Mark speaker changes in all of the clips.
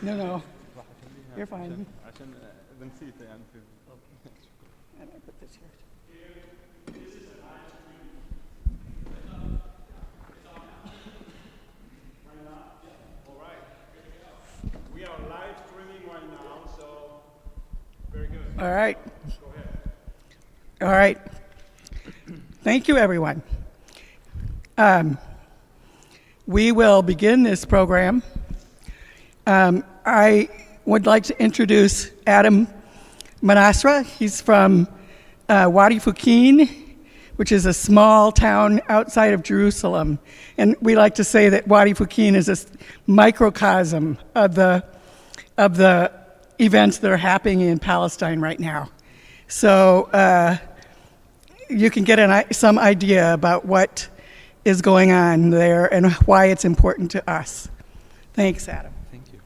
Speaker 1: No, no. You're fine.
Speaker 2: عشان بنسيت يعني في
Speaker 1: And I put this here.
Speaker 3: We are live streaming right now, so very good.
Speaker 1: All right.
Speaker 3: Go ahead.
Speaker 1: All right. Thank you, everyone. We will begin this program. I would like to introduce Adam Manasra. He's from Wadi Fukin, which is a small town outside of Jerusalem. And we like to say that Wadi Fukin is a microcosm of the events that are happening in Palestine right now. So you can get some idea about what is going on there and why it's important to us. Thanks, Adam.
Speaker 2: Thank you.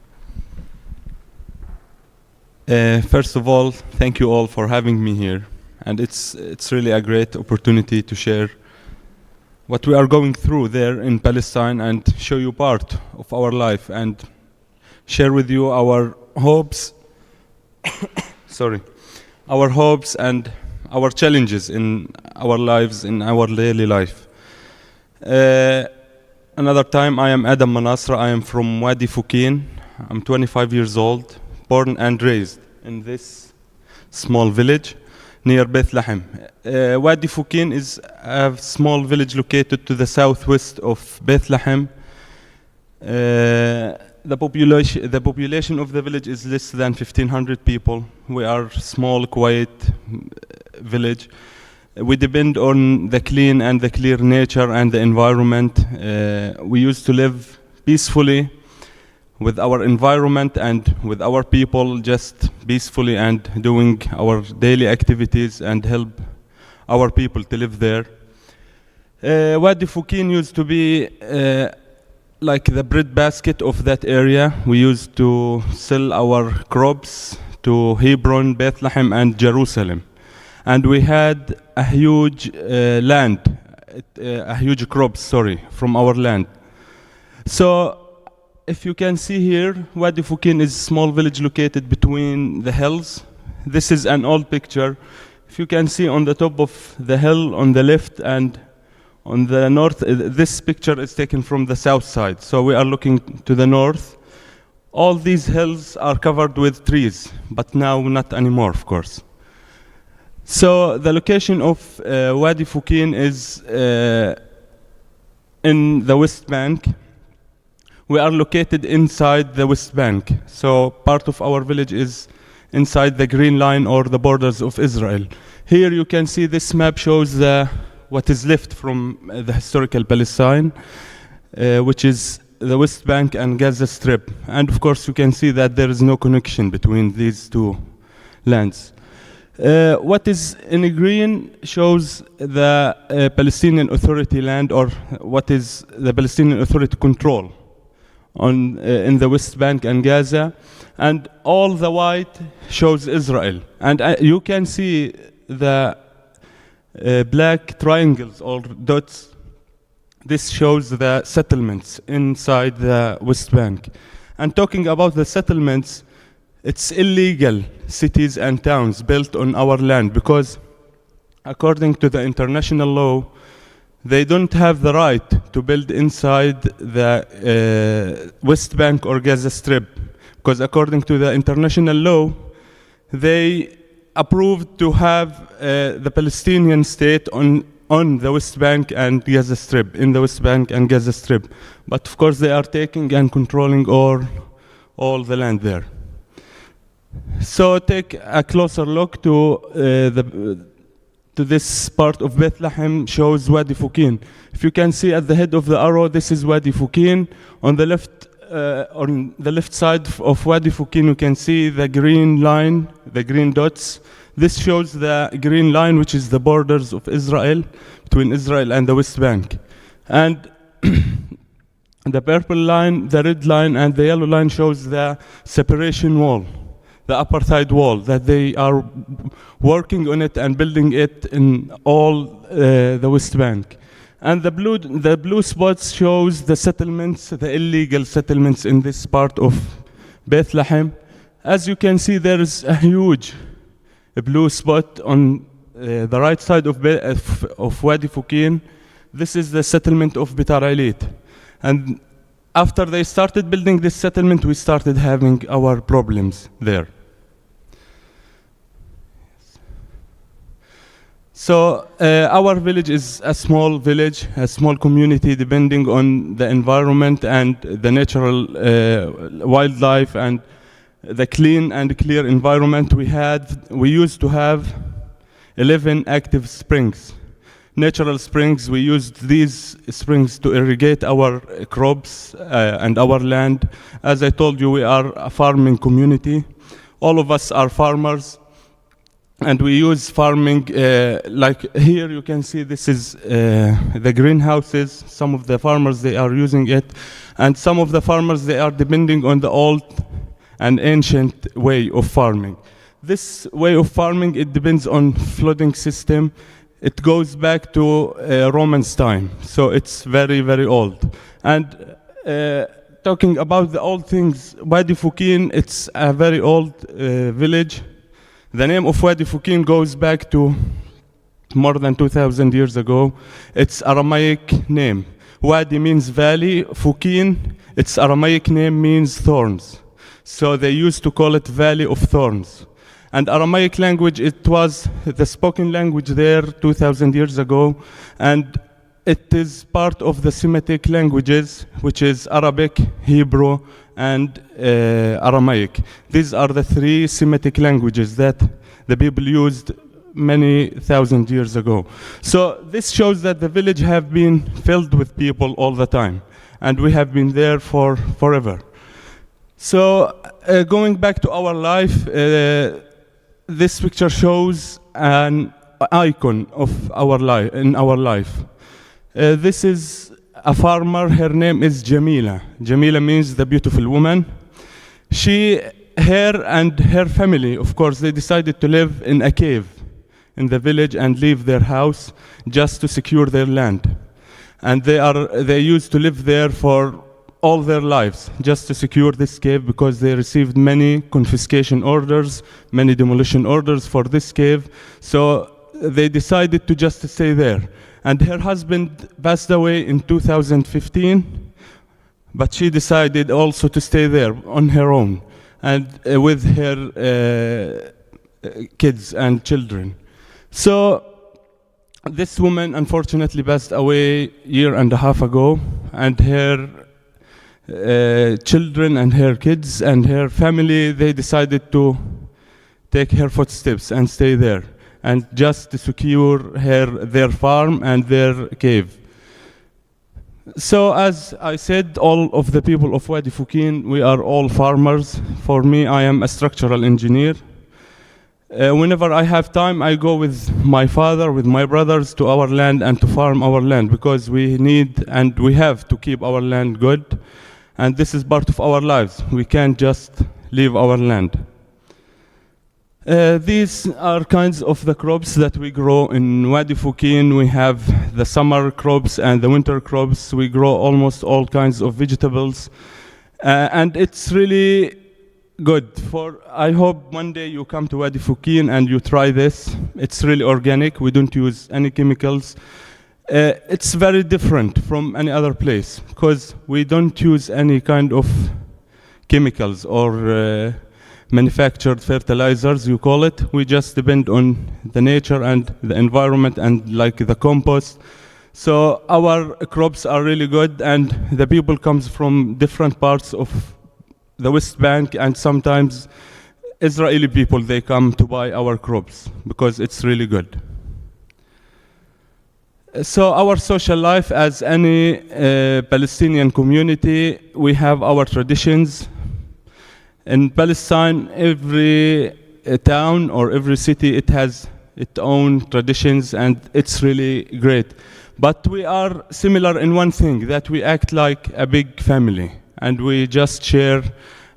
Speaker 2: First of all, thank you all for having me here. And it's really a great opportunity to share what we are going through there in Palestine and show you part of our life and share with you our hopes, our hopes and our challenges in our lives, in our daily life. Another time, I am Adam Manasra. I am from Wadi Fukin. I'm 25 years old, born and raised in this small village near Bethlehem. Wadi Fukin is a small village located to the southwest of Bethlehem. The population of the village is less than 1,500 people. We are a small, quiet village. We depend on the clean and the clear nature and the environment. We used to live peacefully with our environment and with our people, just peacefully and doing our daily activities and help our people to live there. Wadi Fukin used to be like the breadbasket of that area. We used to sell our crops to Hebron, Bethlehem, and Jerusalem. And we had a huge crops, from our land. So, if you can see here, Wadi Fukin is a small village located between the hills. This is an old picture. If you can see on the top of the hill on the left and on the north, this picture is taken from the south side. So we are looking to the north. All these hills are covered with trees, but now not anymore, of course. So the location of Wadi Fukin is in the West Bank. We are located inside the West Bank. So part of our village is inside the green line or the borders of Israel. Here you can see this map shows what is left from the historical Palestine, which is the West Bank and Gaza Strip. And of course you can see that there is no connection between these two lands. What is in green shows the Palestinian Authority land, or what is the Palestinian Authority control in the West Bank and Gaza, and all the white shows Israel. And you can see the black triangles or dots. This shows the settlements inside the West Bank. And talking about the settlements, it's illegal cities and towns built on our land because according to the international law, they don't have the right to build inside the West Bank or Gaza Strip, because according to the international law, they approved to have the Palestinian state on the West Bank and Gaza Strip, in the West Bank and Gaza Strip. But of course they are taking and controlling all the land there. So take a closer look to this part of Bethlehem shows Wadi Fukin. If you can see at the head of the arrow, this is Wadi Fukin. On the left side of Wadi Fukin, you can see the green line, the green dots. This shows the green line, which is the borders of Israel, between Israel and the West Bank. And the purple line, the red line, and the yellow line shows the separation wall, the apartheid wall, that they are working on it and building it in all the West Bank. And the blue spots shows the settlements, the illegal settlements in this part of Bethlehem. As you can see, there is a huge blue spot on the right side of Wadi Fukin. This is the settlement of Bitar Elit. And after they started building this settlement, we started having our problems there. So our village is a small village, a small community, depending on the environment and the natural wildlife and the clean and clear environment we used to have 11 active springs. Natural springs, we used these springs to irrigate our crops and our land. As I told you, we are a farming community. All of us are farmers. And we use farming, like here you can see this is the greenhouses. Some of the farmers, they are using it. And some of the farmers, they are depending on the old and ancient way of farming. This way of farming, it depends on flooding system. It goes back to Romans time. So it's very, very old. And talking about the old things, Wadi Fukin, it's a very old village. The name of Wadi Fukin goes back to more than 2,000 years ago. It's Aramaic name. Wadi means valley. Fukin, its Aramaic name means thorns. So they used to call it Valley of Thorns. And Aramaic language, it was the spoken language there 2,000 years ago. And it is part of the Semitic languages, which is Arabic, Hebrew, and Aramaic. These are the three Semitic languages that the people used many thousand years ago. So this shows that the village have been filled with people all the time, and we have been there for forever. So going back to our life, this picture shows an icon of our life in our life. This is a farmer. Her name is Jamila. Jamila means the beautiful woman. Her and her family, of course, they decided to live in a cave in the village and leave their house just to secure their land. And they used to live there for all their lives just to secure this cave, because they received many confiscation orders, many demolition orders for this cave. So they decided to just stay there. And her husband passed away in 2015, but she decided also to stay there on her own and with her kids and children. So this woman unfortunately passed away a year and a half ago, and her children and her kids and her family, they decided to take her footsteps and stay there, and just to secure their farm and their cave. So as I said, all of the people of Wadi Fukin, we are all farmers. For me, I am a structural engineer. Whenever I have time, I go with my father, with my brothers, to our land and to farm our land, because we need and we have to keep our land good. And this is part of our lives. We can't just leave our land. These are kinds of the crops that we grow in Wadi Fukin. We have the summer crops and the winter crops. We grow almost all kinds of vegetables. And it's really good. I hope one day you come to Wadi Fukin and you try this. It's really organic. We don't use any chemicals. It's very different from any other place, because we don't use any kind of chemicals or manufactured fertilizers, you call it. We just depend on the nature and the environment and like the compost. So our crops are really good, and the people comes from different parts of the West Bank, and sometimes Israeli people, they come to buy our crops because it's really good. So our social life, as any Palestinian community, we have our traditions. In Palestine, every town or every city, it has its own traditions, and it's really great. But we are similar in one thing, that we act like a big family, and we just share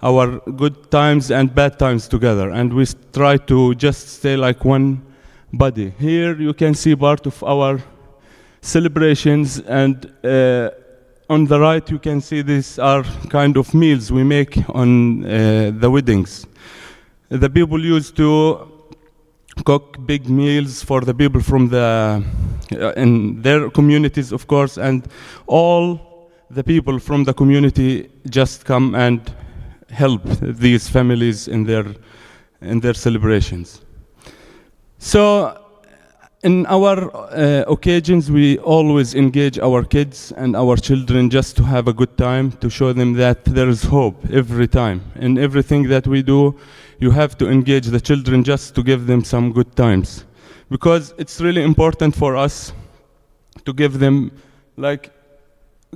Speaker 2: our good times and bad times together, and we try to just stay like one body. Here you can see part of our celebrations, and on the right, you can see these are kind of meals we make on the weddings. The people used to cook big meals for the people from in their communities, of course, and all the people from the community just come and help these families in their celebrations. So in our occasions, we always engage our kids and our children just to have a good time, to show them that there is hope every time. In everything that we do, you have to engage the children just to give them some good times. Because it's really important for us to give them like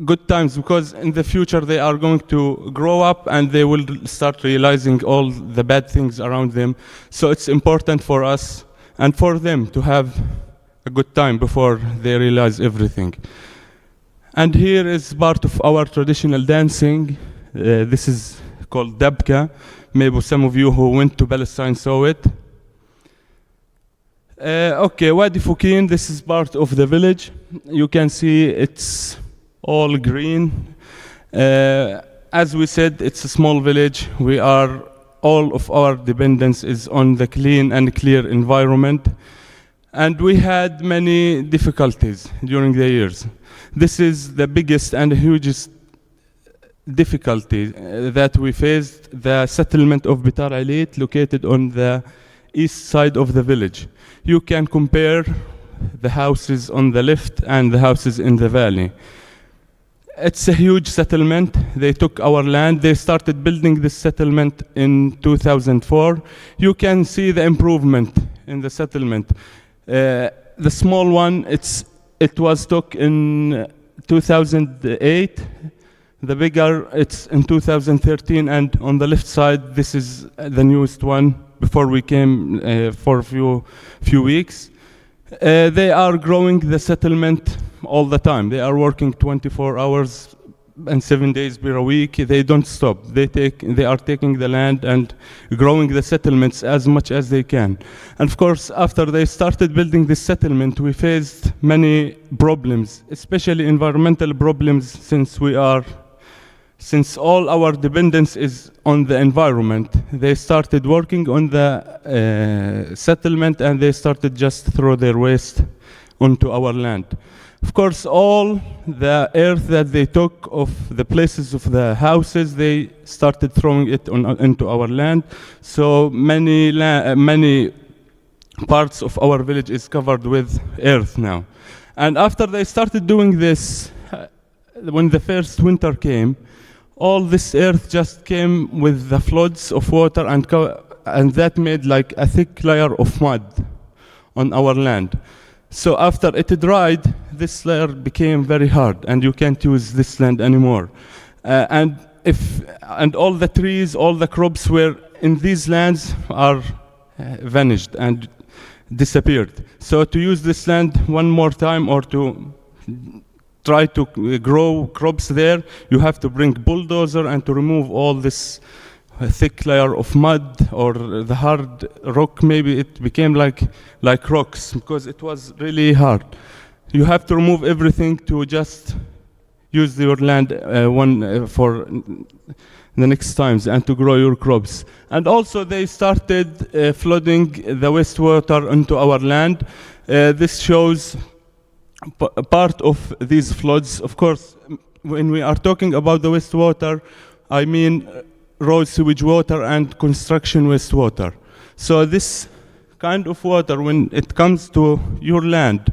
Speaker 2: good times, because in the future they are going to grow up and they will start realizing all the bad things around them. So it's important for us and for them to have a good time before they realize everything. And here is part of our traditional dancing. This is called dabka. Maybe some of you who went to Palestine saw it. Okay, Wadi Fukin, this is part of the village. You can see it's all green. As we said, it's a small village. All of our dependence is on the clean and clear environment. And we had many difficulties during the years. This is the biggest and hugest difficulty that we faced, the settlement of Bitar Alit, located on the east side of the village. You can compare the houses on the left and the houses in the valley. It's a huge settlement. They took our land. They started building this settlement in 2004. You can see the improvement in the settlement. The small one, it was took in 2008. The bigger, it's in 2013, and on the left side, this is the newest one before we came for a few weeks. They are growing the settlement all the time. They are working 24 hours and 7 days per week. They don't stop. They are taking the land and growing the settlements as much as they can. And of course, after they started building this settlement, we faced many problems, especially environmental problems, since all our dependence is on the environment. They started working on the settlement, and they started just throw their waste onto our land. Of course, all the earth that they took of the places of the houses, they started throwing it into our land. So many parts of our village is covered with earth now. And after they started doing this, when the first winter came, all this earth just came with the floods of water, and that made like a thick layer of mud on our land. So after it dried, this layer became very hard, and you can't use this land anymore. And all the trees, all the crops were in these lands are vanished and disappeared. So to use this land one more time, or to try to grow crops there, you have to bring bulldozer and to remove all this thick layer of mud or the hard rock. Maybe it became like rocks because it was really hard. You have to remove everything to just use your land for the next times and to grow your crops. And also they started flooding the wastewater into our land. This shows part of these floods. Of course, when we are talking about the wastewater, I mean road sewage water and construction wastewater. So this kind of water, when it comes to your land,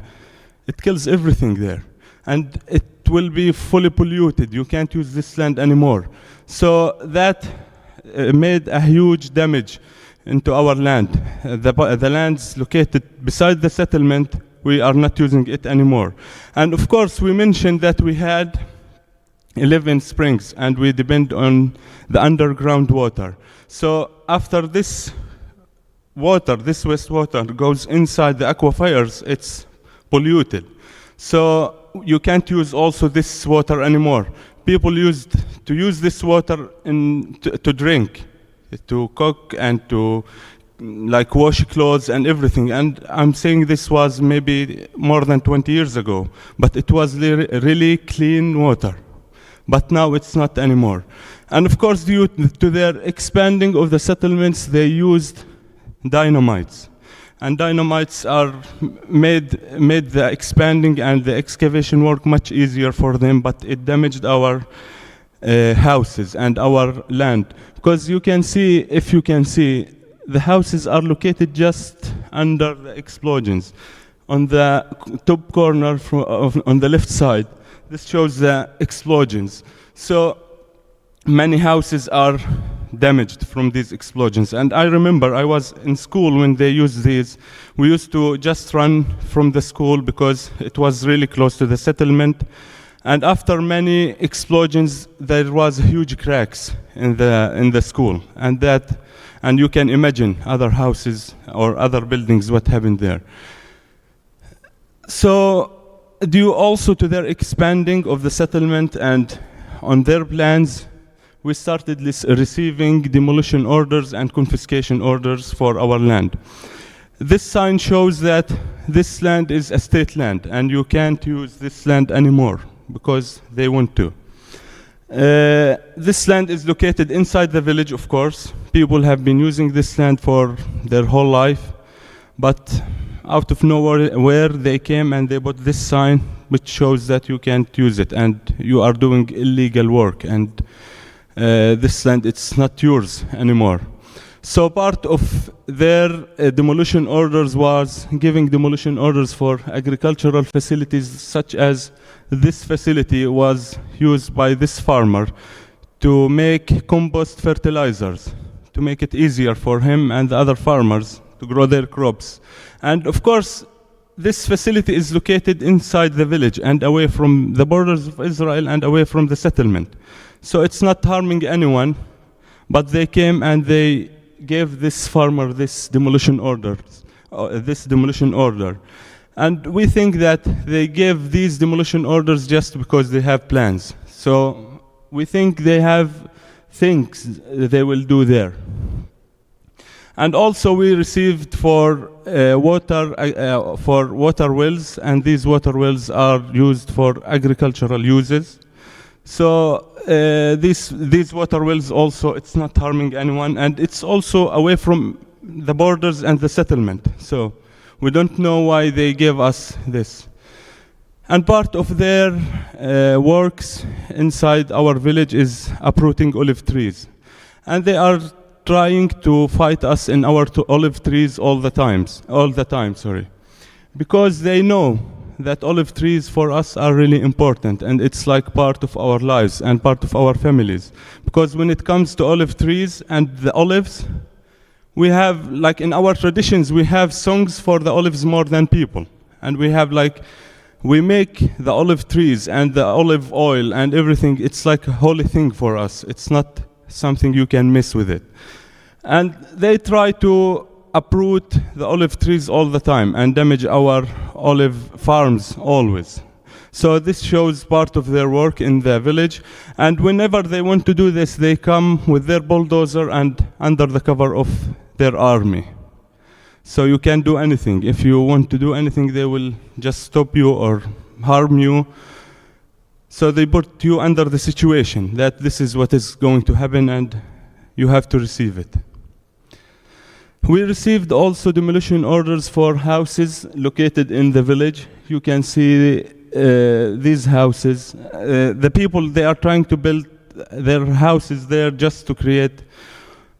Speaker 2: it kills everything there, and it will be fully polluted. You can't use this land anymore. So that made a huge damage into our land. The lands located beside the settlement, we are not using it anymore. And of course, we mentioned that we had 11 springs, and we depend on the underground water. So after this water, this wastewater goes inside the aquifers, it's polluted. So you can't use also this water anymore. People used to use this water to drink, to cook, and to like wash clothes and everything. And I'm saying this was maybe more than 20 years ago, but it was really clean water. But now it's not anymore. And of course, due to their expanding of the settlements, they used dynamites. And dynamites are made the expanding and the excavation work much easier for them, but it damaged our houses and our land. Because you can see, if you can see, the houses are located just under the explosions. On the top corner on the left side, this shows the explosions. So many houses are damaged from these explosions. And I remember I was in school when they used these. We used to just run from the school because it was really close to the settlement. And after many explosions, there was huge cracks in the school. And you can imagine other houses or other buildings, what happened there. So due also to their expanding of the settlement and on their plans, we started receiving demolition orders and confiscation orders for our land. This sign shows that this land is a state land and you can't use this land anymore because they want to. This land is located inside the village, of course. People have been using this land for their whole life, but out of nowhere where they came and they put this sign which shows that you can't use it and you are doing illegal work and this land, it's not yours anymore. So part of their demolition orders was giving demolition orders for agricultural facilities, such as this facility was used by this farmer to make compost fertilizers, to make it easier for him and the other farmers to grow their crops. And of course, this facility is located inside the village and away from the borders of Israel and away from the settlement. So it's not harming anyone, but they came and they gave this farmer this demolition order. And we think that they gave these demolition orders just because they have plans. So we think they have things they will do there. And also we received for water wells, and these water wells are used for agricultural uses. So these water wells also, it's not harming anyone, and it's also away from the borders and the settlement. So we don't know why they gave us this. And part of their works inside our village is uprooting olive trees. And they are trying to fight us in our olive trees all the time, because they know that olive trees for us are really important, and it's like part of our lives and part of our families. Because when it comes to olive trees and the olives, we have, like in our traditions, we have songs for the olives more than people. And we have we make the olive trees and the olive oil and everything, it's like a holy thing for us. It's not something you can mess with it. And they try to uproot the olive trees all the time and damage our olive farms always. So this shows part of their work in the village. And whenever they want to do this, they come with their bulldozer and under the cover of their army. So you can't do anything. If you want to do anything, they will just stop you or harm you. So they put you under the situation that this is what is going to happen and you have to receive it. We received also demolition orders for houses located in the village. You can see these houses. The people, they are trying to build their houses there just to create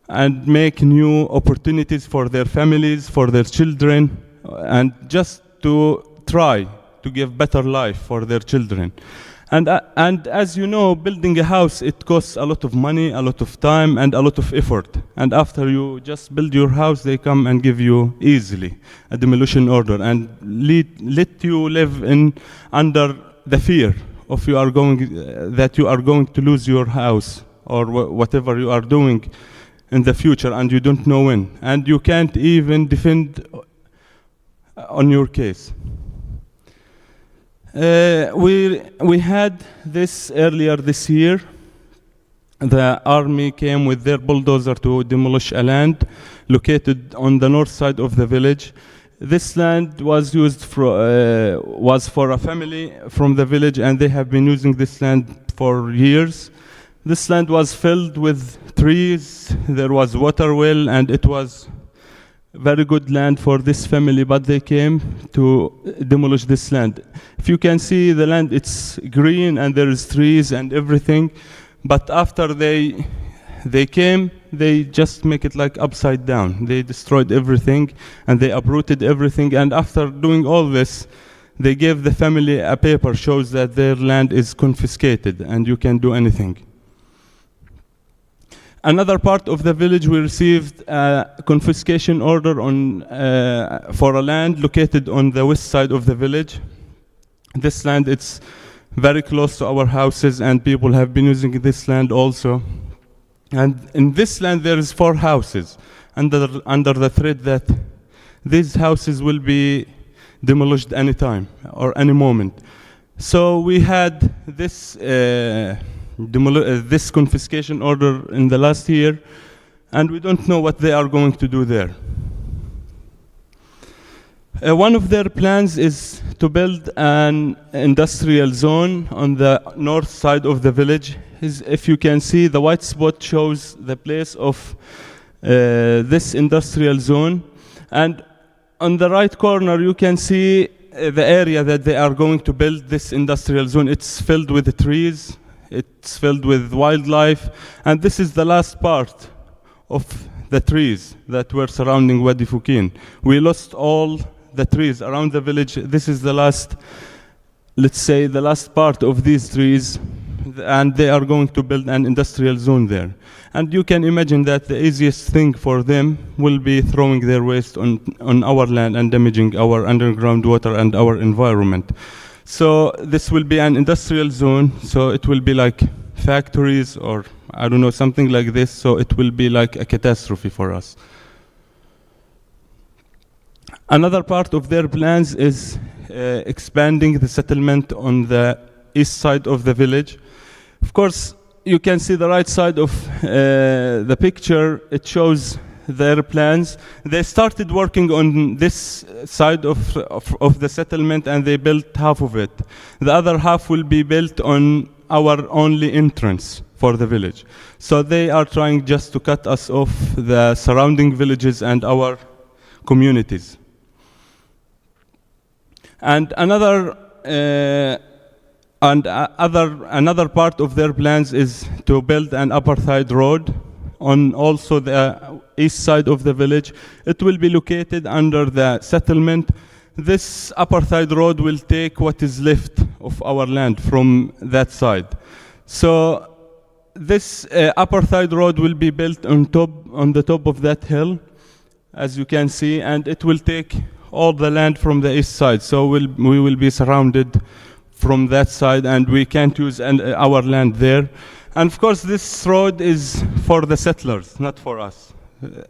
Speaker 2: and make new opportunities for their families, for their children, and just to try to give better life for their children. And as you know, building a house, it costs a lot of money, a lot of time, and a lot of effort. And after you just build your house, they come and give you easily a demolition order and let you live under the fear of that you are going to lose your house or whatever you are doing in the future, and you don't know when. And you can't even defend on your case. We had this earlier this year. The army came with their bulldozer to demolish a land located on the north side of the village. This land was used was for a family from the village, and they have been using this land for years. This land was filled with trees, there was water well, and it was very good land for this family, but they came to demolish this land. If you can see the land, it's green and there is trees and everything, but after they came, they just make it like upside down. They destroyed everything and they uprooted everything, and after doing all this, they gave the family a paper shows that their land is confiscated and you can do anything. Another part of the village, we received a confiscation order for a land located on the west side of the village. This land, it's very close to our houses and people have been using this land also. And in this land there is 4 houses under the threat that these houses will be demolished anytime or any moment. So we had this this confiscation order in the last year, and we don't know what they are going to do there. One of their plans is to build an industrial zone on the north side of the village. If you can see, the white spot shows the place of this industrial zone, and on the right corner you can see the area that they are going to build this industrial zone. It's filled with trees, it's filled with wildlife, and this is the last part of the trees that were surrounding Wadi Fukin. We lost all the trees around the village. This is the last, let's say, the last part of these trees, and they are going to build an industrial zone there. And you can imagine that the easiest thing for them will be throwing their waste on our land and damaging our underground water and our environment. So this will be an industrial zone, so it will be like factories or I don't know, something like this, so it will be like a catastrophe for us. Another part of their plans is expanding the settlement on the east side of the village. Of course, you can see the right side of the picture. It shows their plans. They started working on this side of the settlement and they built half of it. The other half will be built on our only entrance for the village. So they are trying just to cut us off the surrounding villages and our communities. And another part of their plans is to build an apartheid road on also the east side of the village. It will be located under the settlement. This apartheid road will take what is left of our land from that side. So this apartheid road will be built on the top of that hill, as you can see, and it will take all the land from the east side. So we will be surrounded from that side and we can't use our land there. And of course this road is for the settlers, not for us.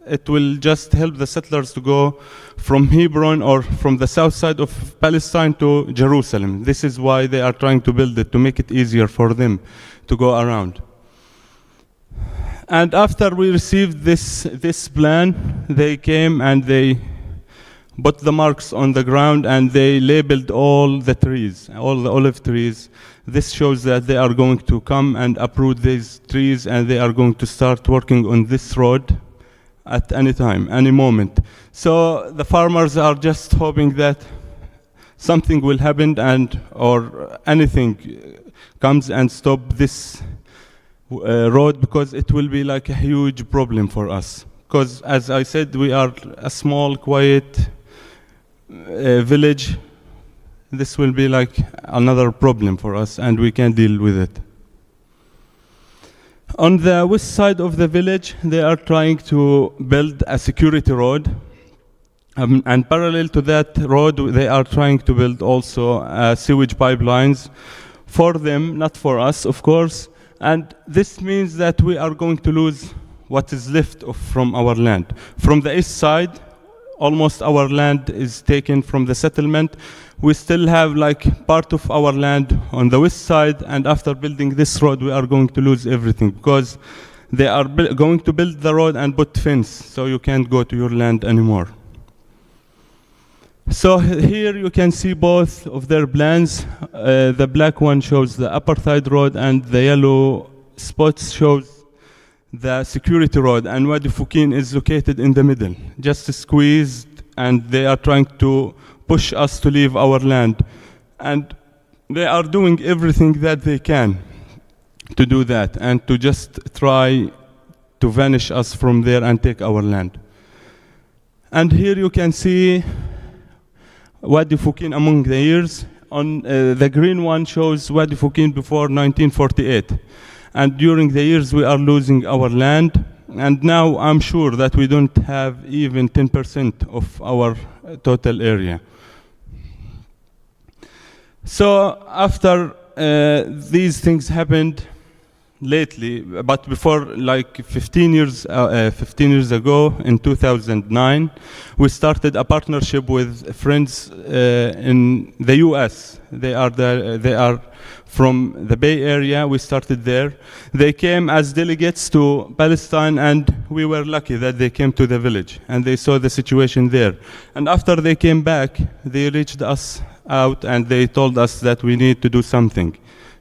Speaker 2: It will just help the settlers to go from Hebron or from the south side of Palestine to Jerusalem. This is why they are trying to build it, to make it easier for them to go around. And after we received this plan, they came and they put the marks on the ground and they labeled all the trees, all the olive trees. This shows that they are going to come and uproot these trees and they are going to start working on this road at any time, any moment. So the farmers are just hoping that something will happen or anything comes and stop this road, because it will be like a huge problem for us. Because as I said, we are a small, quiet village. This will be like another problem for us and we can't deal with it. On the west side of the village, they are trying to build a security road. And parallel to that road, they are trying to build also sewage pipelines for them, not for us, of course. And this means that we are going to lose what is left from our land. From the east side, almost our land is taken from the settlement. We still have like part of our land on the west side, and after building this road, we are going to lose everything because they are going to build the road and put fence, so you can't go to your land anymore. So here you can see both of their plans. The black one shows the apartheid road, and the yellow spots shows the security road, and Wadi Fukin is located in the middle, just squeezed, and they are trying to push us to leave our land. And they are doing everything that they can to do that, and to just try to vanish us from there and take our land. And here you can see Wadi Fukin among the years. On the green one shows Wadi Fukin before 1948. And during the years we are losing our land, and now I'm sure that we don't have even 10% of our total area. So after these things happened lately, but before, like 15 years ago, in 2009, we started a partnership with friends in the U.S. They are from the Bay Area. We started there. They came as delegates to Palestine, and we were lucky that they came to the village and they saw the situation there. And after they came back, they reached us out and they told us that we need to do something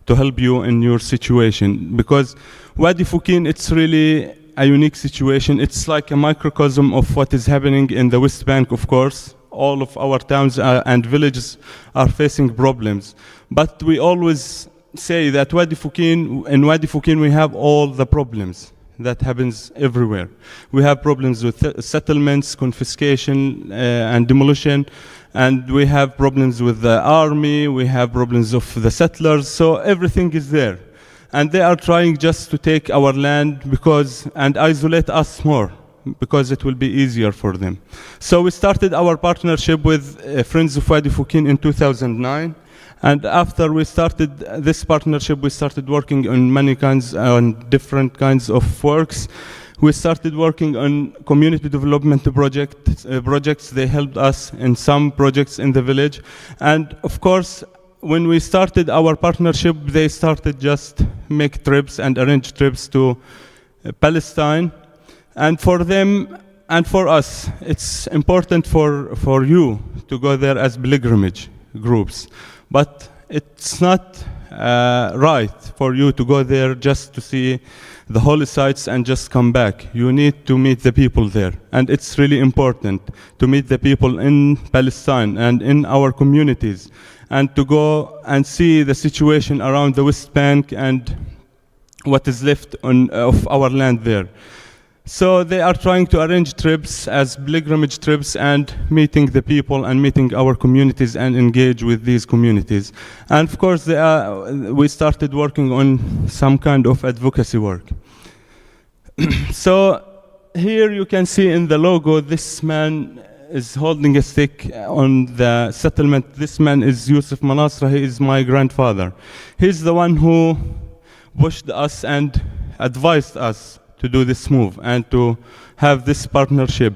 Speaker 2: to help you in your situation, because Wadi Fukin, it's really a unique situation. It's like a microcosm of what is happening in the West Bank, of course. All of our towns and villages are facing problems. But we always say that in Wadi Fukin we have all the problems that happens everywhere. We have problems with settlements, confiscation and demolition, and we have problems with the army, we have problems of the settlers, so everything is there. And they are trying just to take our land and isolate us more, because it will be easier for them. So we started our partnership with Friends of Wadi Fukin in 2009. And after we started this partnership, we started working on different kinds of works. We started working on community development projects. They helped us in some projects in the village. And of course, when we started our partnership, they started just make trips and arrange trips to Palestine. And for them and for us, it's important for you to go there as pilgrimage groups. But it's not right for you to go there just to see the holy sites and just come back. You need to meet the people there. And it's really important to meet the people in Palestine and in our communities, and to go and see the situation around the West Bank and what is left of our land there. So they are trying to arrange trips as pilgrimage trips and meeting the people and meeting our communities and engage with these communities. And of course, we started working on some kind of advocacy work. So here you can see in the logo, this man is holding a stick on the settlement. This man is Yusuf Manasra. He is my grandfather. He's the one who pushed us and advised us to do this move and to have this partnership.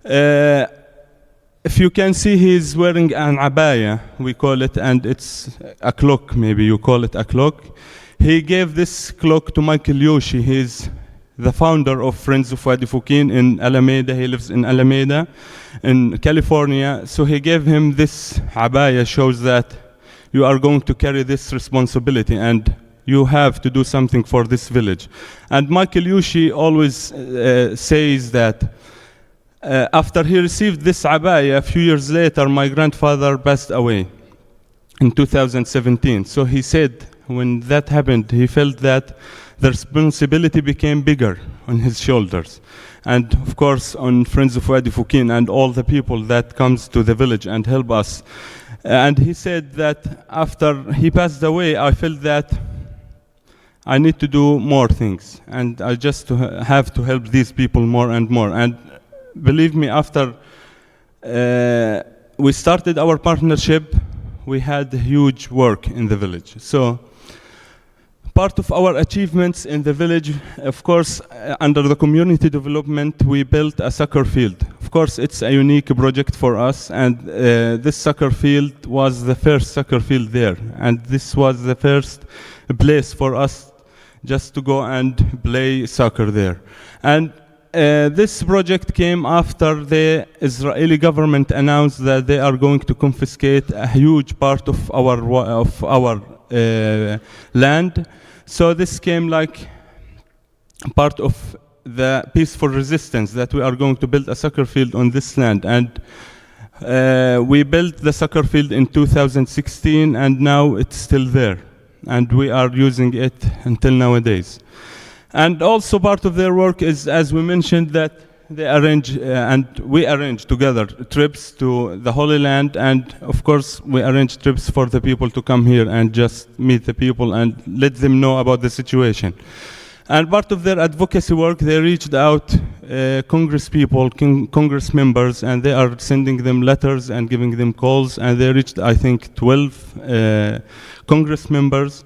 Speaker 2: If you can see, he's wearing an abaya, we call it, and it's a cloak, maybe you call it a cloak. He gave this cloak to Michael Yoshi. He's the founder of Friends of Wadi Fukin in Alameda. He lives in Alameda in California. So he gave him this abaya, shows that you are going to carry this responsibility and you have to do something for this village. And Michael Yoshi always says that after he received this abaya, a few years later, my grandfather passed away in 2017. So he said when that happened, he felt that the responsibility became bigger on his shoulders. And of course, on Friends of Wadi Fukin and all the people that comes to the village and help us. And he said that after he passed away, I felt that I need to do more things, and I just have to help these people more and more. And believe me, after we started our partnership, we had huge work in the village. So part of our achievements in the village, of course, under the community development, we built a soccer field. Of course, it's a unique project for us, and this soccer field was the first soccer field there. And this was the first place for us just to go and play soccer there. And this project came after the Israeli government announced that they are going to confiscate a huge part of our land. So this came like part of the peaceful resistance that we are going to build a soccer field on this land. And we built the soccer field in 2016, and now it's still there. And we are using it until nowadays. And also part of their work is, as we mentioned, that they arrange and we arrange together trips to the Holy Land, and of course we arrange trips for the people to come here and just meet the people and let them know about the situation. And part of their advocacy work, they reached out Congress people, Congress members, and they are sending them letters and giving them calls, and they reached, I think, 12 Congress members.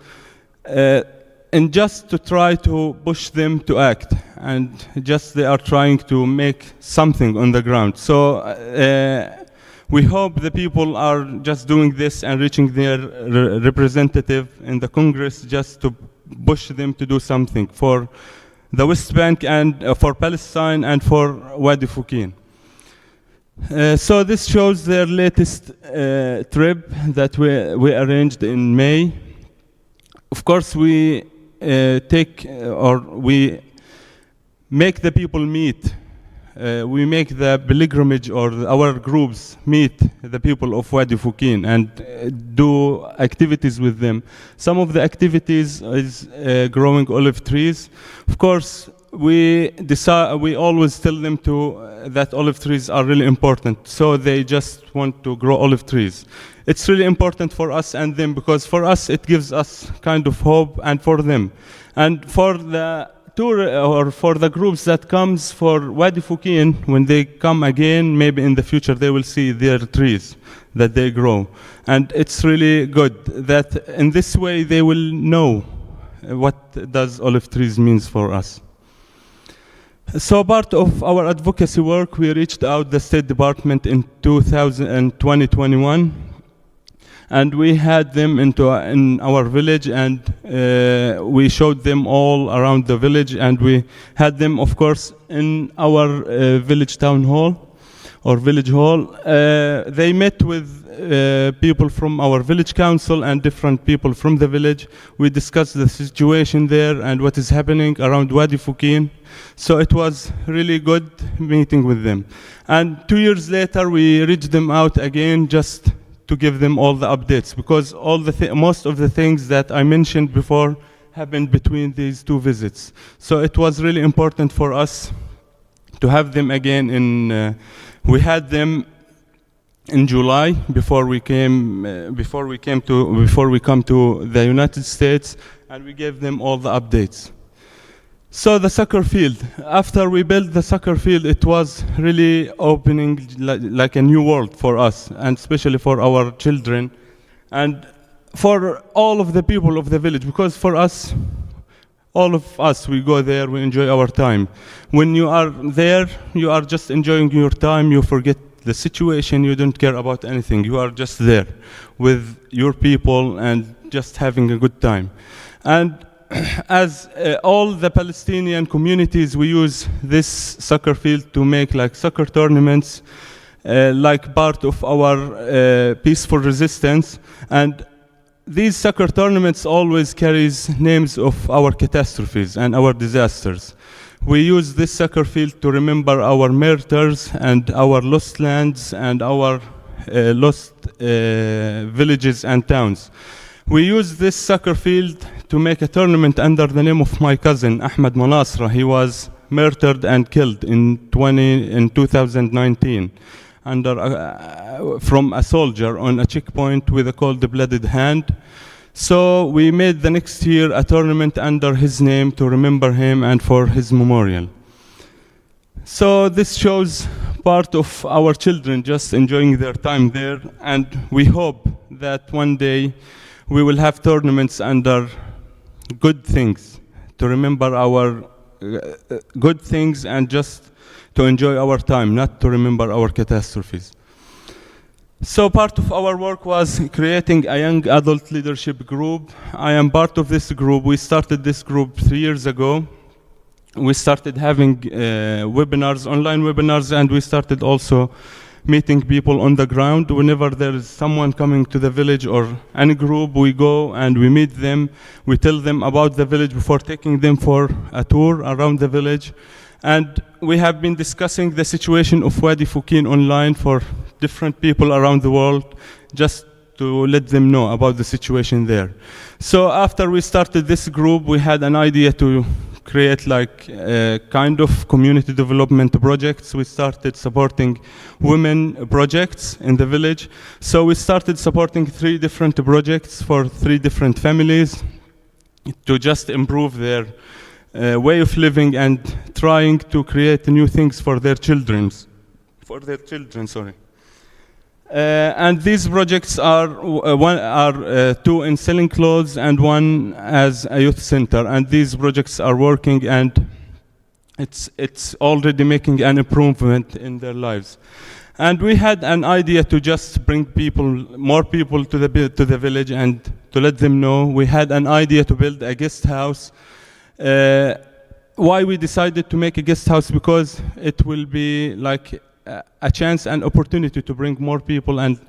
Speaker 2: And just to try to push them to act, and just they are trying to make something on the ground. So we hope the people are just doing this and reaching their representative in the Congress just to push them to do something for the West Bank and for Palestine and for Wadi Fukin. So this shows their latest trip that we arranged in May. Of course, we we make the people meet. We make the pilgrimage, or our groups meet the people of Wadi Fukin and do activities with them. Some of the activities is growing olive trees. Of course, we always tell them that olive trees are really important, so they just want to grow olive trees. It's really important for us and them, because for us it gives us kind of hope, and for them. And for the tour, or for the groups that comes for Wadi Fukin, when they come again, maybe in the future they will see their trees that they grow. And it's really good that in this way they will know what does olive trees means for us. So part of our advocacy work, we reached out the State Department in 2021, and we had them in our village, and we showed them all around the village, and we had them, of course, in our village town hall or village hall. They met with people from our village council and different people from the village. We discussed the situation there and what is happening around Wadi Fukin. So it was really good meeting with them. And 2 years later, we reached them out again just to give them all the updates, because most of the things that I mentioned before happened between these two visits. So it was really important for us to have them again. We had them in July before we come to the United States, and we gave them all the updates. So the soccer field, after we built the soccer field, it was really opening like a new world for us, and especially for our children and for all of the people of the village, because for us, all of us, we go there, we enjoy our time. When you are there, you are just enjoying your time, you forget the situation, you don't care about anything. You are just there with your people and just having a good time. And as all the Palestinian communities, we use this soccer field to make like soccer tournaments, like part of our peaceful resistance. And these soccer tournaments always carries names of our catastrophes and our disasters. We use this soccer field to remember our martyrs and our lost lands and our lost villages and towns. We use this soccer field to make a tournament under the name of my cousin, Ahmed Manasra. He was murdered and killed in 2019 from a soldier on a checkpoint with a cold-blooded hand. So we made the next year a tournament under his name to remember him and for his memorial. So this shows part of our children just enjoying their time there, and we hope that one day we will have tournaments under good things, to remember our good things and just to enjoy our time, not to remember our catastrophes. So part of our work was creating a young adult leadership group. I am part of this group. We started this group 3 years ago. we started having webinars, online webinars, and we started also meeting people on the ground. Whenever there is someone coming to the village or any group, we go and we meet them. We tell them about the village before taking them for a tour around the village. And we have been discussing the situation of Wadi Fukin online for different people around the world, just to let them know about the situation there. So after we started this group, we had an idea to create like kind of community development projects. We started supporting women projects in the village. So we started supporting 3 different projects for 3 different families to just improve their way of living and trying to create new things for their children. Sorry. And these projects are 2 in selling clothes and 1 as a youth center. And these projects are working, and it's already making an improvement in their lives. And we had an idea to just bring more people to the village and to let them know. We had an idea to build a guest house. Why we decided to make a guest house? Because it will be like a chance and opportunity to bring more people and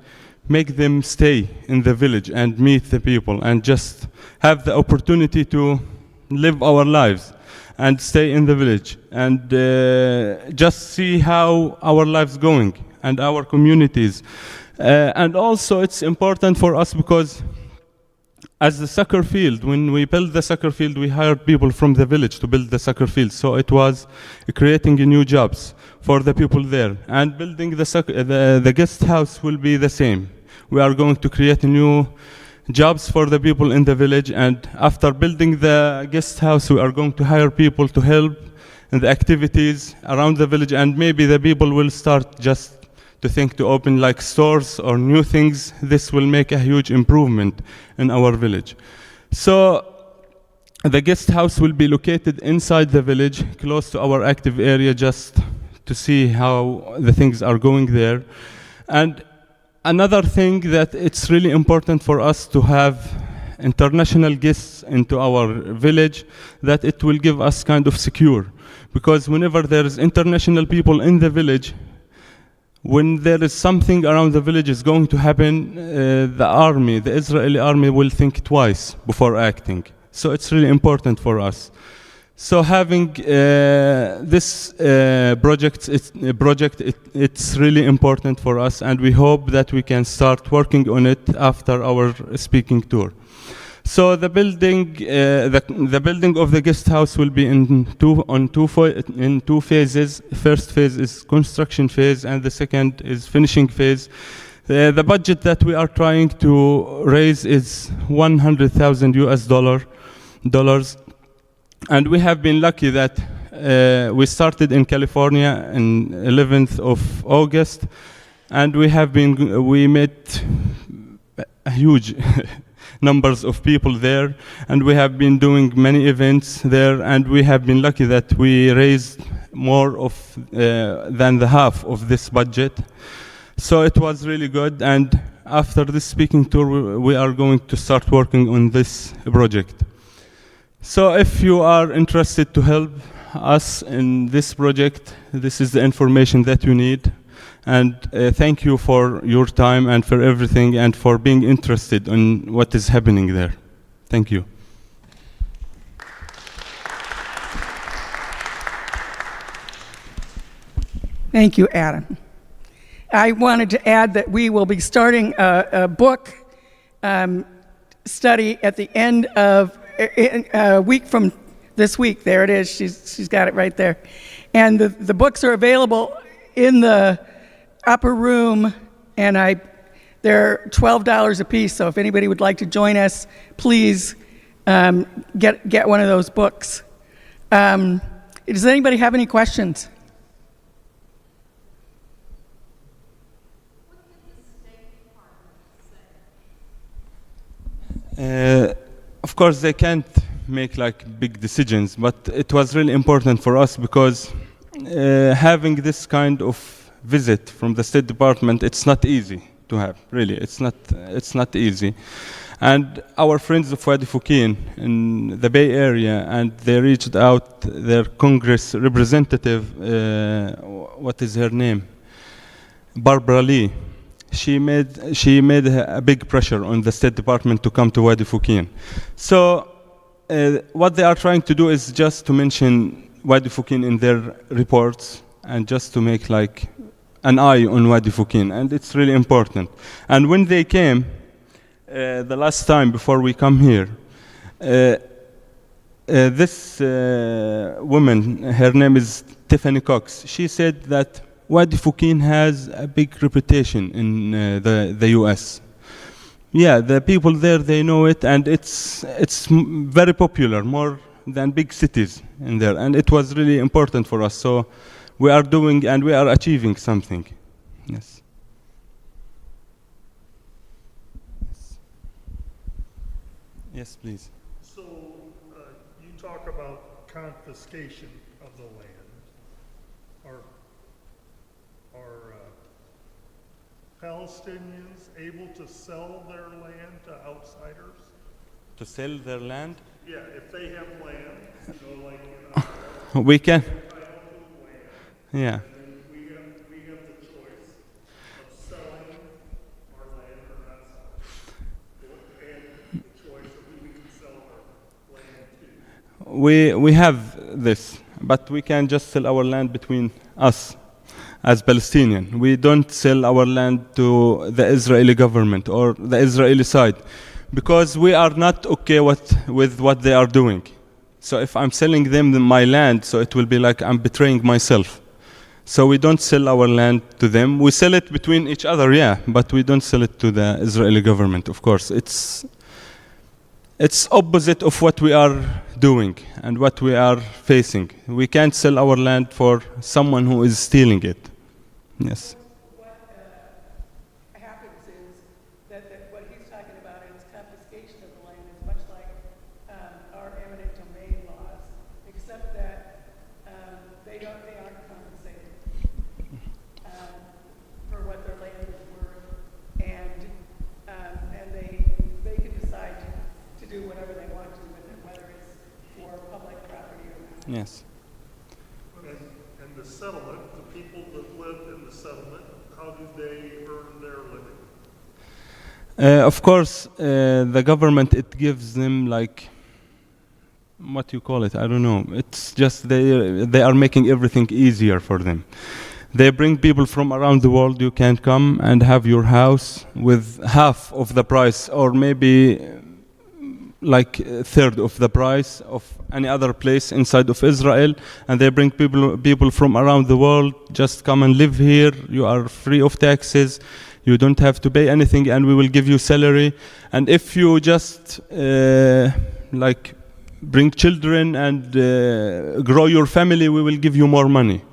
Speaker 2: make them stay in the village and meet the people and just have the opportunity to live our lives and stay in the village and just see how our lives going and our communities. And also it's important for us because as the soccer field, when we built the soccer field, we hired people from the village to build the soccer field. So it was creating new jobs for the people there. And building the guest house will be the same. We are going to create new jobs for the people in the village. And after building the guest house, we are going to hire people to help in the activities around the village. And maybe the people will start just to think to open like stores or new things. This will make a huge improvement in our village. So the guest house will be located inside the village, close to our active area, just to see how the things are going there. And another thing that it's really important for us to have international guests into our village, that it will give us kind of secure. Because whenever there is international people in the village, when there is something around the village is going to happen, the Israeli army will think twice before acting. So it's really important for us. So having this project, it's really important for us, and we hope that we can start working on it after our speaking tour. So the building of the guest house will be in two phases. First phase is construction phase, and the second is finishing phase. The budget that we are trying to raise is $100,000, and we have been lucky that we started in California on 11th of August, and we met a huge numbers of people there, and we have been doing many events there, and we have been lucky that we raised more than the half of this budget. So it was really good, and after this speaking tour, we are going to start working on this project. So if you are interested to help us in this project, this is the information that you need. And thank you for your time and for everything and for being interested in what is happening there. Thank you.
Speaker 1: Thank you, Adam. I wanted to add that we will be starting a book study at the end of a week from this week. There it is. She's got it right there. And the books are available in the upper room, and they're $12 a piece. So if anybody would like to join us, please get one of those books. Does anybody have any questions?
Speaker 2: Of course, they can't make like big decisions, but it was really important for us because having this kind of visit from the State Department, it's not easy to have. Really, it's not easy. And our friends of Wadi Fukin in the Bay Area, and they reached out their Congress representative, what is her name? Barbara Lee. She made a big pressure on the State Department to come to Wadi Fukin. So what they are trying to do is just to mention Wadi Fukin in their reports and just to make like an eye on Wadi Fukin, and it's really important. And when they came, the last time before we come here, this woman, her name is Tiffany Cox, she said that Wadi Fukin has a big reputation in the US. Yeah, the people there, they know it, and it's very popular, more than big cities in there, and it was really important for us. So we are doing and we are achieving something. Yes. Yes, please.
Speaker 4: So you talk about confiscation of the land. Are Palestinians able to sell their land to outsiders?
Speaker 2: To sell their land?
Speaker 4: Yeah, if they have land, like
Speaker 2: We can.
Speaker 4: entitled to land,
Speaker 2: Yeah.
Speaker 4: and then we have the choice of selling our land or not selling, and the choice of who we can sell our land to.
Speaker 2: We have this, but we can just sell our land between us as Palestinian. We don't sell our land to the Israeli government or the Israeli side because we are not okay with what they are doing. So if I'm selling them my land, so it will be like I'm betraying myself. So we don't sell our land to them. We sell it between each other, yeah, but we don't sell it to the Israeli government, of course. It's opposite of what we are doing and what we are facing. We can't sell our land for someone who is stealing it. Yes.
Speaker 1: What happens is that what he's talking about is confiscation of the land is much like our eminent domain laws, except that they aren't compensated for what their land is worth, and they can decide to do whatever they want to with it, whether it's for public property or not.
Speaker 2: Yes.
Speaker 4: And the settlement, the people that live in the settlement, how do they earn their living?
Speaker 2: Of course, the government, it gives them like, what you call it, I don't know. It's just they are making everything easier for them. They bring people from around the world. You can come and have your house with half of the price, or maybe like a third of the price of any other place inside of Israel, and they bring people from around the world. Just come and live here. You are free of taxes. You don't have to pay anything, and we will give you salary. And if you just like bring children and grow your family, we will give you more money.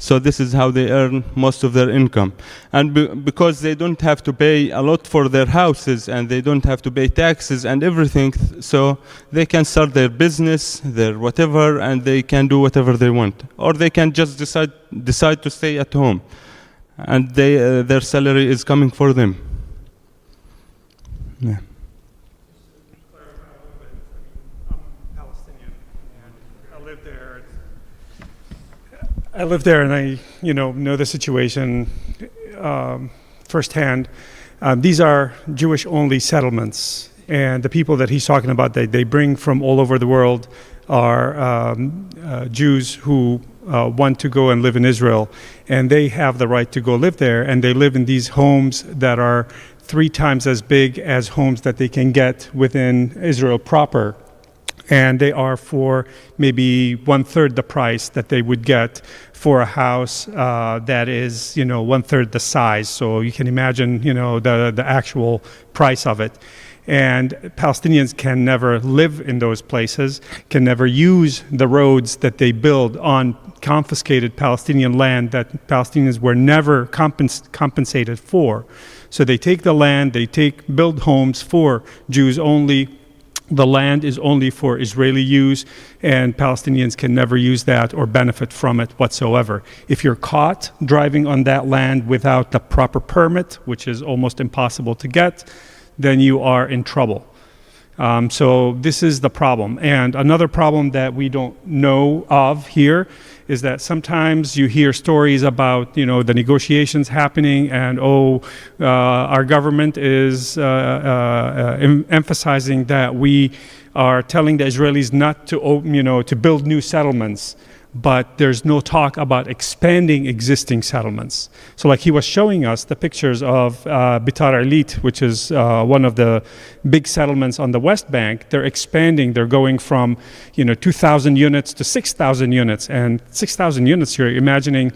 Speaker 2: So this is how they earn most of their income. And because they don't have to pay a lot for their houses, and they don't have to pay taxes and everything, so they can start their business, their whatever, and they can do whatever they want. Or they can just decide to stay at home, and their salary is coming for them. Yeah.
Speaker 5: Clarify a little bit. I'm Palestinian, and I live there. I live there, and I, know the situation firsthand. These are Jewish-only settlements, and the people that he's talking about, they bring from all over the world are Jews who want to go and live in Israel, and they have the right to go live there, and they live in these homes that are 3 times as big as homes that they can get within Israel proper. And they are for maybe 1/3 the price that they would get for a house that is, 1/3 the size. So you can imagine, the actual price of it. And Palestinians can never live in those places, can never use the roads that they build on confiscated Palestinian land that Palestinians were never compensated for. So they take the land, build homes for Jews only. The land is only for Israeli use, and Palestinians can never use that or benefit from it whatsoever. If you're caught driving on that land without the proper permit, which is almost impossible to get, then you are in trouble. So this is the problem. And another problem that we don't know of here is that sometimes you hear stories about, the negotiations happening, and our government is emphasizing that we are telling the Israelis not to, to build new settlements, but there's no talk about expanding existing settlements. So like he was showing us the pictures of Bitar Elit, which is one of the big settlements on the West Bank. They're expanding. They're going from 2,000 units to 6,000 units. And 6,000 units, you're imagining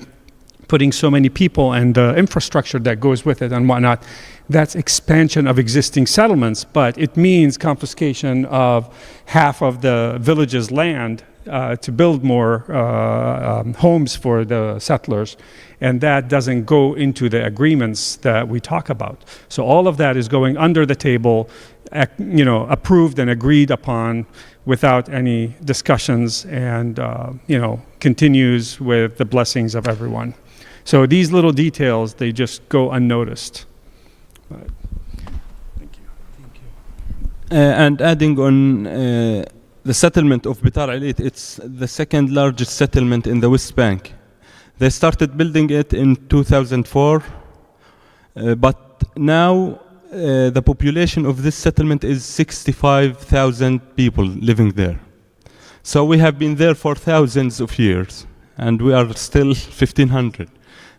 Speaker 5: putting so many people and the infrastructure that goes with it and whatnot. That's expansion of existing settlements, but it means confiscation of half of the village's land to build more homes for the settlers, and that doesn't go into the agreements that we talk about. So all of that is going under the table, approved and agreed upon without any discussions, and continues with the blessings of everyone. So these little details, they just go unnoticed. But, thank you.
Speaker 2: And adding on the settlement of Bitar Elit, it's the second largest settlement in the West Bank. They started building it in 2004, but now the population of this settlement is 65,000 people living there. So we have been there for thousands of years, and we are still 1,500.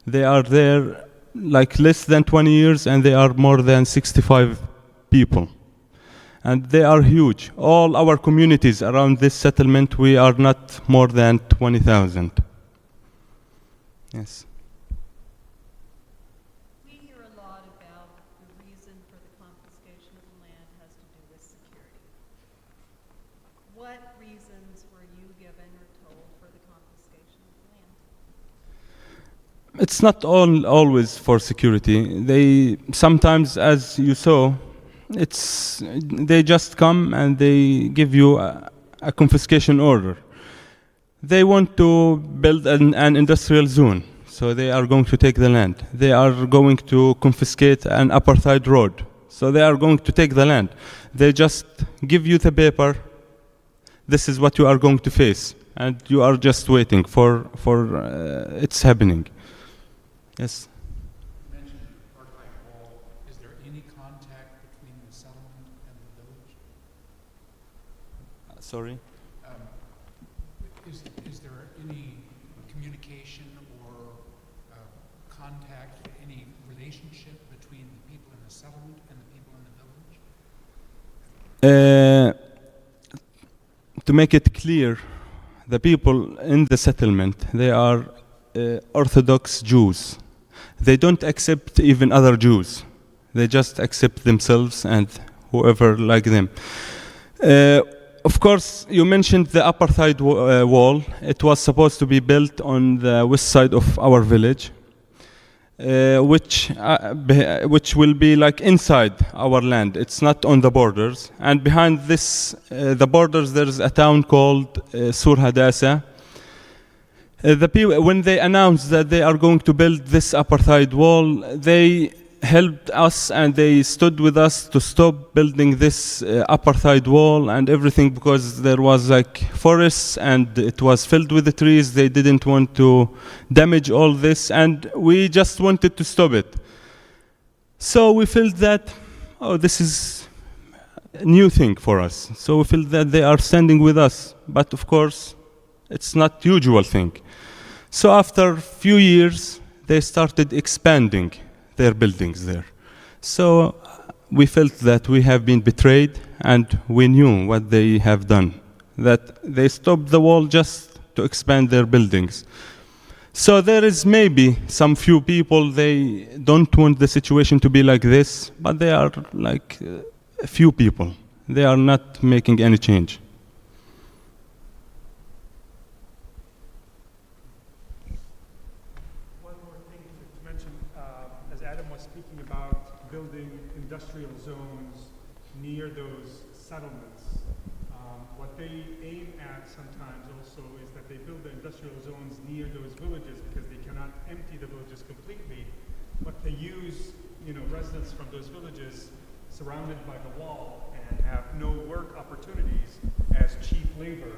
Speaker 2: They are there like less than 20 years, and they are more than 65 people. And they are huge. All our communities around this settlement, we are not more than 20,000. Yes.
Speaker 6: We hear a lot about the reason for the confiscation of the land has to do with security. What reasons were you given or told for the confiscation of the land?
Speaker 2: It's not always for security. They sometimes, as you saw, they just come and they give you a confiscation order. They want to build an industrial zone, so they are going to take the land. They are going to confiscate an apartheid road, so they are going to take the land. They just give you the paper. This is what you are going to face, and you are just waiting for it's happening. Yes. Sorry?
Speaker 7: Is there any communication or contact, any relationship between the people in the settlement and the people in the village?
Speaker 2: To make it clear, the people in the settlement, they are Orthodox Jews. They don't accept even other Jews. They just accept themselves and whoever like them. Of course, you mentioned the apartheid wall. It was supposed to be built on the west side of our village, which will be like inside our land. It's not on the borders. And behind this, the borders, there's a town called Sur Hadassa. The people, when they announced that they are going to build this apartheid wall, they helped us and they stood with us to stop building this apartheid wall and everything, because there was like forests and it was filled with the trees. They didn't want to damage all this, and we just wanted to stop it. So we felt that, this is a new thing for us. So we felt that they are standing with us, but of course it's not usual thing. So after a few years, they started expanding their buildings there. So we felt that we have been betrayed, and we knew what they have done, that they stopped the wall just to expand their buildings. So there is maybe some few people, they don't want the situation to be like this, but they are like a few people. They are not making any change.
Speaker 5: Building industrial zones near those settlements. What they aim at sometimes also is that they build the industrial zones near those villages because they cannot empty the villages completely, but they use residents from those villages surrounded by the wall, and and have no work opportunities as cheap labor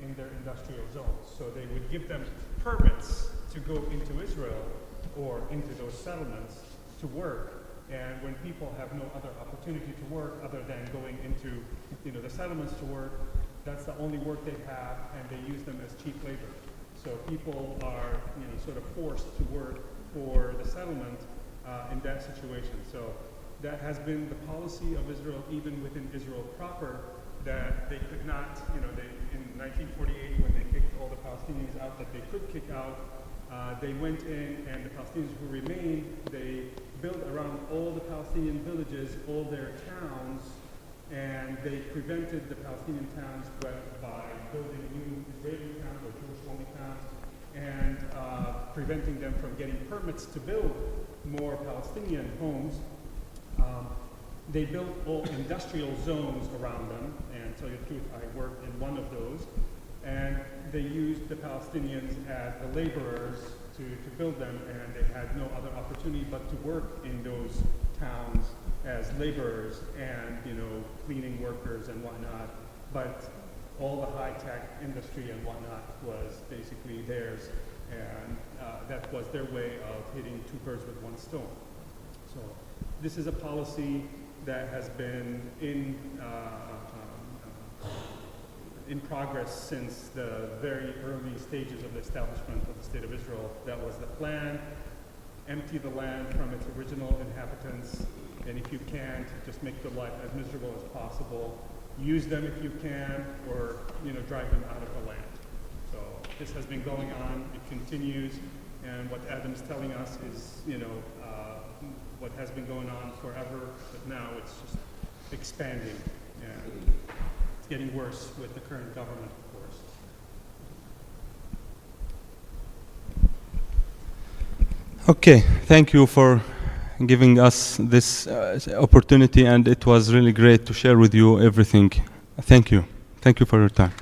Speaker 5: in their industrial zones. So they would give them permits to go into Israel or into those settlements to work. And when people have no other opportunity to work other than going into, the settlements to work, that's the only work they have, and they use them as cheap labor. So people are, sort of forced to work for the settlement in that situation. So that has been the policy of Israel, even within Israel proper, that they could not, in 1948 when they kicked all the Palestinians out that they could kick out, they went in, and the Palestinians who remained, they built around all the Palestinian villages, all their towns, and they prevented the Palestinian towns by building new Israeli towns or Jewish-only towns, and preventing them from getting permits to build more Palestinian homes. They built all industrial zones around them, and to tell you the truth, I worked in one of those, and they used the Palestinians as the laborers to build them, and they had no other opportunity but to work in those towns as laborers and, cleaning workers and whatnot. But all the high-tech industry and whatnot was basically theirs, and that was their way of hitting two birds with one stone. So this is a policy that has been in progress since the very early stages of the establishment of the State of Israel. That was the plan: empty the land from its original inhabitants, and if you can't, just make their life as miserable as possible. Use them if you can, or drive them out of the land. So this has been going on. It continues, and what Adam's telling us is, what has been going on forever, but now it's just expanding, and it's getting worse with the current government, of course.
Speaker 2: Okay, thank you for giving us this opportunity, and it was really great to share with you everything. Thank you. Thank you for your time.